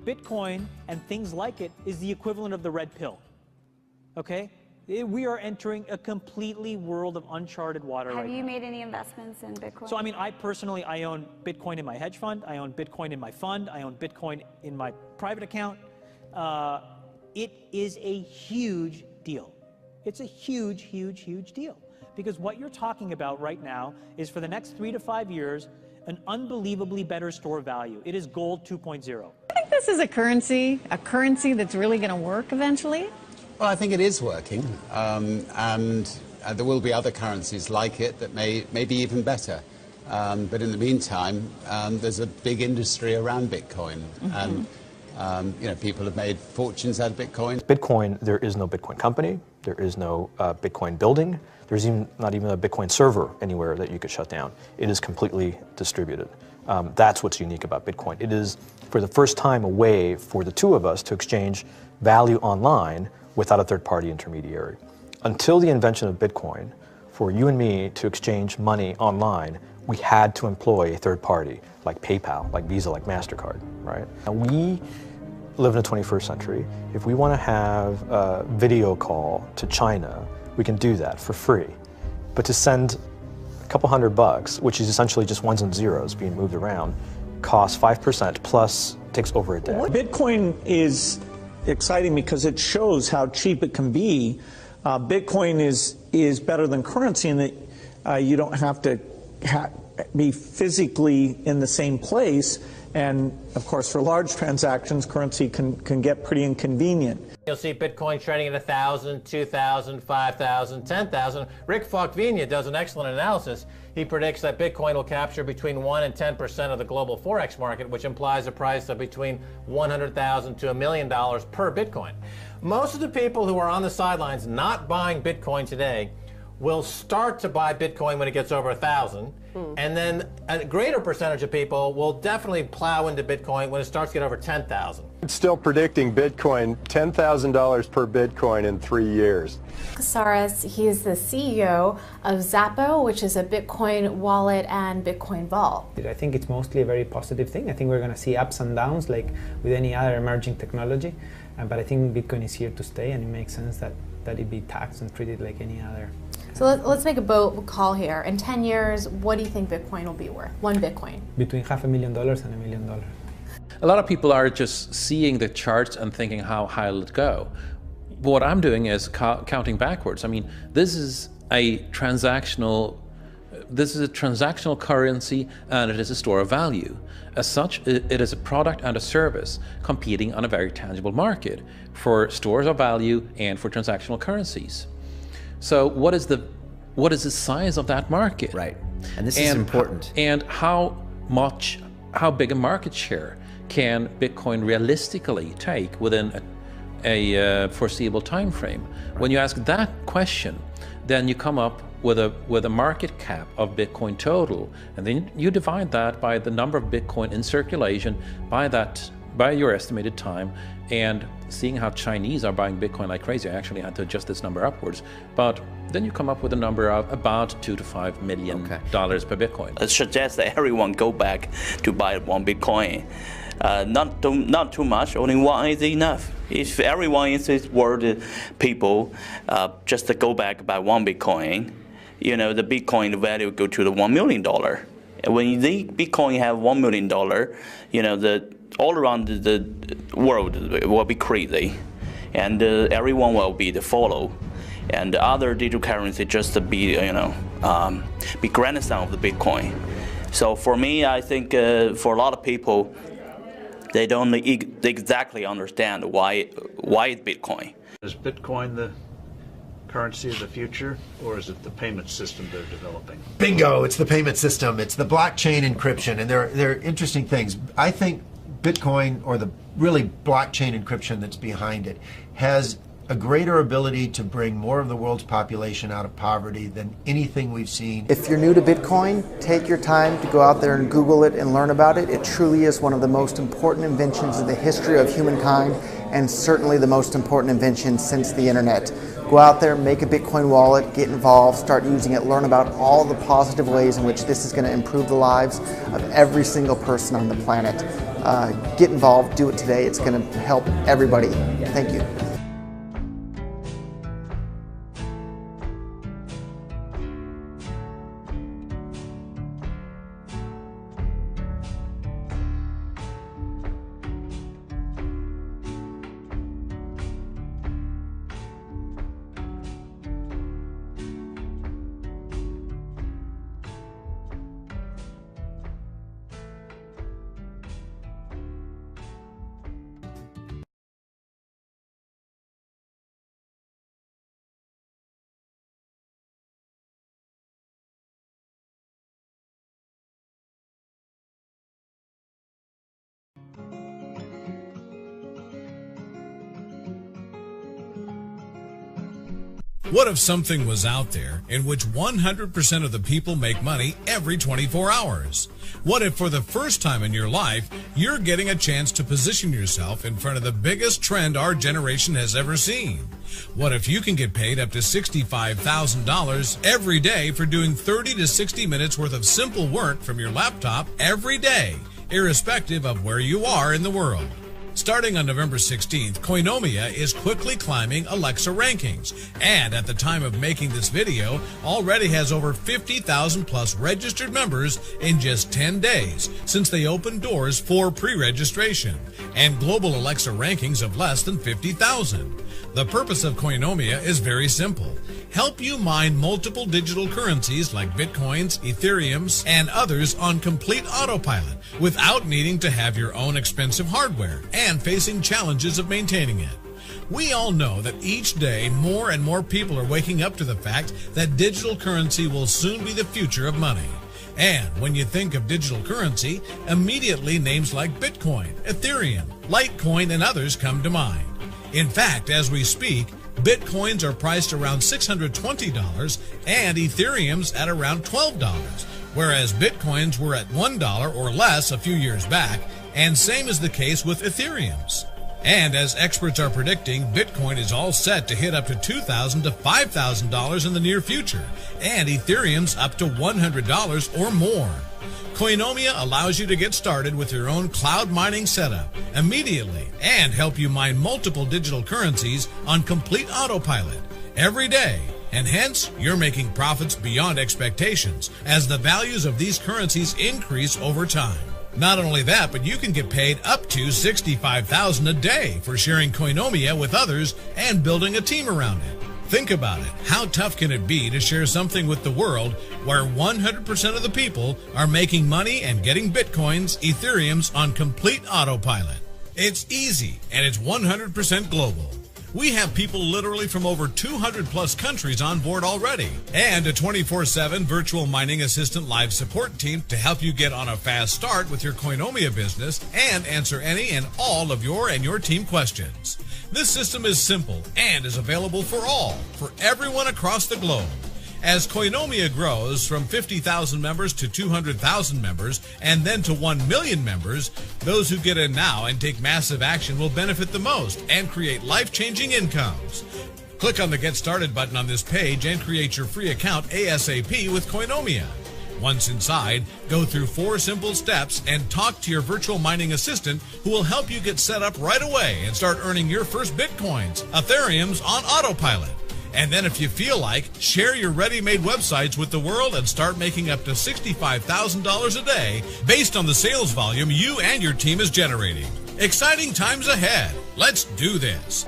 Bitcoin and things like it is the equivalent of the red pill, okay? We are entering a completely world of uncharted water right now. Have you made any investments in Bitcoin? So, I mean, I personally, I own Bitcoin in my hedge fund. I own Bitcoin in my fund. I own Bitcoin in my private account. It is a huge deal. It's a huge, huge, huge deal. Because what you're talking about right now is for the next 3 to 5 years, an unbelievably better store of value. It is gold 2.0. I think this is a currency that's really going to work eventually. Well, I think it is working, and there will be other currencies like it that may be even better. But in the meantime, there's a big industry around Bitcoin, and you know, people have made fortunes out of Bitcoin. Bitcoin, there is no Bitcoin company, there is no Bitcoin building, there's not even a Bitcoin server anywhere that you could shut down. It is completely distributed. That's what's unique about Bitcoin. It is, for the first time, a way for the two of us to exchange value online without a third-party intermediary. Until the invention of Bitcoin, for you and me to exchange money online, we had to employ a third party, like PayPal, like Visa, like MasterCard, right? And we live in the 21st century. If we want to have a video call to China, we can do that for free. But to send a couple $100, which is essentially just ones and zeros being moved around, costs 5% plus takes over a day. Bitcoin is exciting because it shows how cheap it can be. Bitcoin is better than currency in that you don't have to be physically in the same place. And of course, for large transactions, currency can get pretty inconvenient. You'll see Bitcoin trading at 1,000, 2,000, 5,000, 10,000. Rick Falkvinia does an excellent analysis. He predicts that Bitcoin will capture between 1 and 10% of the global Forex market, which implies a price of between $100,000 to $1 million per Bitcoin. Most of the people who are on the sidelines not buying Bitcoin today will start to buy Bitcoin when it gets over 1,000, and then a greater percentage of people will definitely plow into Bitcoin when it starts to get over 10,000. It's still predicting Bitcoin, $10,000 per Bitcoin in 3 years. Casares, he is the CEO of Zappo, which is a Bitcoin wallet and Bitcoin vault. I think it's mostly a very positive thing. I think we're going to see ups and downs like with any other emerging technology, but I think Bitcoin is here to stay, and it makes sense that it be taxed and treated like any other. So let's make a bold call here. In 10 years, what do you think Bitcoin will be worth? One Bitcoin? Between $500,000 and $1 million. A lot of people are just seeing the charts and thinking, how high will it go? What I'm doing is counting backwards. I mean, this is a transactional currency, and it is a store of value. As such, it is a product and a service competing on a very tangible market for stores of value and for transactional currencies. So what is the size of that market? Right, and this is important. And how big a market share can Bitcoin realistically take within a foreseeable time frame? Right. When you ask that question, then you come up with a market cap of Bitcoin total, and then you divide that by the number of Bitcoin in circulation by your estimated time, and seeing how Chinese are buying Bitcoin like crazy. I actually had to adjust this number upwards, but then you come up with a number of about $2 to $5 million per Bitcoin. It suggests that everyone go back to buy one Bitcoin. Not too much, only one is enough. If everyone in this world, people just to go back buy one Bitcoin, you know, the Bitcoin value go to the $1 million. And when the Bitcoin have $1 million, you know, all around the world will be crazy, and everyone will be the follow, and the other digital currency just to be, you know, be grandson of the Bitcoin. So for me, I think for a lot of people, they don't exactly understand why it's Bitcoin. Is Bitcoin the currency of the future, or is it the payment system they're developing? Bingo! It's the payment system. It's the blockchain encryption, and they're interesting things. I think Bitcoin, or the really blockchain encryption that's behind it, has a greater ability to bring more of the world's population out of poverty than anything we've seen. If you're new to Bitcoin, take your time to go out there and Google it and learn about it. It truly is one of the most important inventions in the history of humankind, and certainly the most important invention since the internet. Go out there, make a Bitcoin wallet, get involved, start using it, learn about all the positive ways in which this is going to improve the lives of every single person on the planet. get involved, do it today. It's going to help everybody. Thank you. What if something was out there in which 100% of the people make money every 24 hours? What if for the first time in your life, you're getting a chance to position yourself in front of the biggest trend our generation has ever seen? What if you can get paid up to $65,000 every day for doing 30 to 60 minutes worth of simple work from your laptop every day, irrespective of where you are in the world? Starting on November 16th, Koinomia is quickly climbing Alexa rankings, and at the time of making this video, already has over 50,000 plus registered members in just 10 days since they opened doors for pre-registration, and global Alexa rankings of less than 50,000. The purpose of Koinomia is very simple. Help you mine multiple digital currencies like Bitcoins, Ethereums, and others on complete autopilot without needing to have your own expensive hardware and facing challenges of maintaining it. We all know that each day more and more people are waking up to the fact that digital currency will soon be the future of money. And when you think of digital currency, immediately names like Bitcoin, Ethereum, Litecoin, and others come to mind. In fact, as we speak, Bitcoins are priced around $620 and Ethereum's at around $12, whereas Bitcoins were at $1 or less a few years back, and same is the case with Ethereum's. And as experts are predicting, Bitcoin is all set to hit up to $2,000 to $5,000 in the near future, and Ethereum's up to $100 or more. Koinomia allows you to get started with your own cloud mining setup immediately and help you mine multiple digital currencies on complete autopilot every day. And hence, you're making profits beyond expectations as the values of these currencies increase over time. Not only that, but you can get paid up to $65,000 a day for sharing Koinomia with others and building a team around it. Think about it. How tough can it be to share something with the world where 100% of the people are making money and getting Bitcoins, Ethereums on complete autopilot? It's easy, and it's 100% global. We have people literally from over 200 plus countries on board already, and a 24/7 virtual mining assistant live support team to help you get on a fast start with your Koinomia business and answer any and all of your and your team questions. This system is simple and is available for everyone across the globe. As Koinomia grows from 50,000 members to 200,000 members and then to 1 million members, those who get in now and take massive action will benefit the most and create life-changing incomes. Click on the Get Started button on this page and create your free account ASAP with Koinomia. Once inside, go through 4 simple steps and talk to your virtual mining assistant who will help you get set up right away and start earning your first Bitcoins, Ethereums on autopilot. And then if you feel like, share your ready-made websites with the world and start making up to $65,000 a day based on the sales volume you and your team is generating. Exciting times ahead. Let's do this.